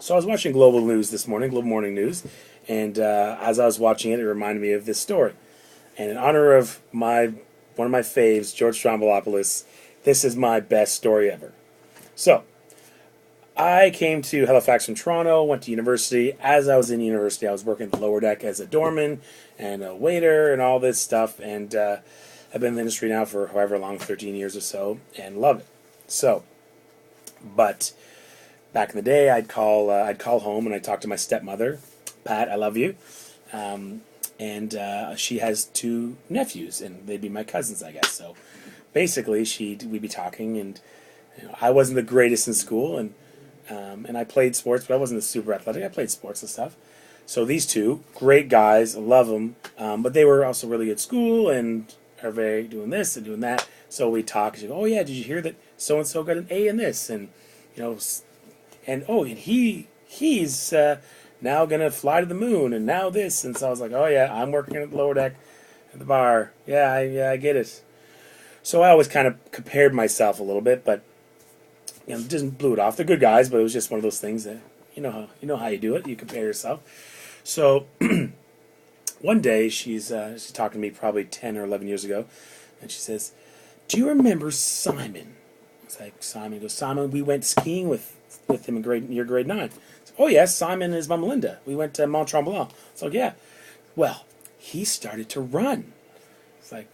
So I was watching Global News this morning, Global Morning News, and as I was watching it, it reminded me of this story. And in honor of one of my faves, George Stroumboulopoulos, this is my best story ever. So I came to Halifax from Toronto, went to university. As I was in university, I was working at the lower deck as a doorman and a waiter and all this stuff. And I've been in the industry now for however long, 13 years or so, and love it. So, but back in the day, I'd call home and I'd talk to my stepmother, Pat. I love you. And she has two nephews, and they'd be my cousins, I guess. So basically, we'd be talking, and I wasn't the greatest in school, and I played sports, but I wasn't super athletic. I played sports and stuff. So these two, great guys, love them, but they were also really good at school and are very doing this and doing that. So we talk. She goes, "Oh yeah, did you hear that so and so got an A in this?" And and he's now gonna fly to the moon, and now this. And so I was like, "Oh yeah, I'm working at the lower deck at the bar. Yeah, I get it." So I always kind of compared myself a little bit, but just blew it off. They're good guys, but it was just one of those things that you know how you do it. You compare yourself. So one day she's talking to me probably 10 or 11 years ago, and she says, "Do you remember Simon?" I was like, "Simon?" He goes, "Simon, we went skiing with him in grade 9. So, "Oh yes, Simon is Mama Linda. We went to Mont Tremblant." So yeah. Well, he started to run. It's like,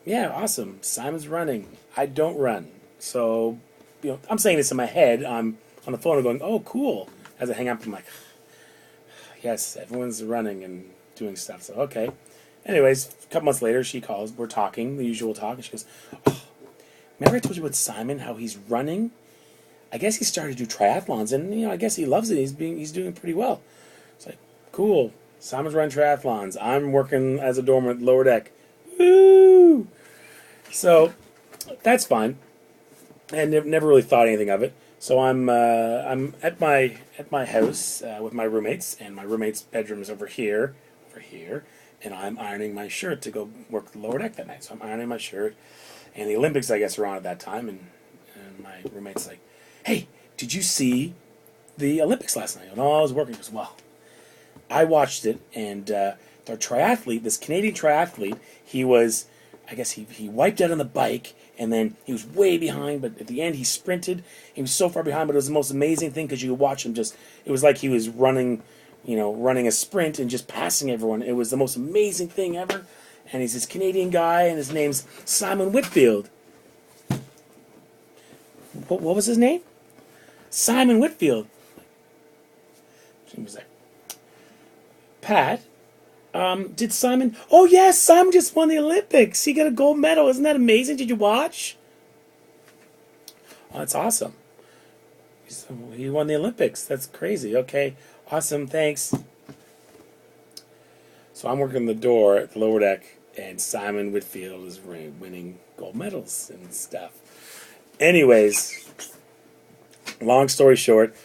yeah, awesome. Simon's running. I don't run. So, I'm saying this in my head. I'm on the phone and going, "Oh, cool." As I hang up, I'm like, yes, everyone's running and doing stuff. So, okay. Anyways, a couple months later, she calls. We're talking, the usual talk. And she goes, "Oh, remember I told you about Simon, how he's running? I guess he started to do triathlons, and, I guess he loves it. He's doing pretty well." It's like, cool. Simon's running triathlons. I'm working as a doorman at lower deck. Woo! So, that's fine. And never really thought anything of it. So I'm at my house with my roommates, and my roommate's bedroom is over here, and I'm ironing my shirt to go work the lower deck that night. So I'm ironing my shirt, and the Olympics, I guess, are on at that time, and my roommate's like, "Hey, did you see the Olympics last night?" "No, I was working." He goes, "Well, I watched it, and the triathlete, this Canadian triathlete, I guess he wiped out on the bike, and then he was way behind, but at the end he sprinted. He was so far behind, but it was the most amazing thing because you could watch him it was like he was running a sprint and just passing everyone. It was the most amazing thing ever. And he's this Canadian guy, and his name's Simon Whitfield." What was his name? Simon Whitfield. She was like, "Pat, did Simon..." "Oh, yes, Simon just won the Olympics. He got a gold medal. Isn't that amazing? Did you watch?" "Oh, that's awesome. He won the Olympics. That's crazy. Okay, awesome, thanks." So I'm working the door at the lower deck, and Simon Whitfield is winning gold medals and stuff. Anyways, long story short,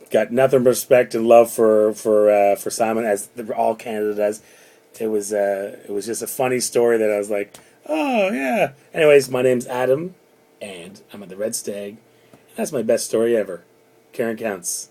got nothing but respect and love for Simon, as all Canada does. It was just a funny story that I was like, "Oh yeah." Anyways, my name's Adam, and I'm at the Red Stag. That's my best story ever. Karen counts.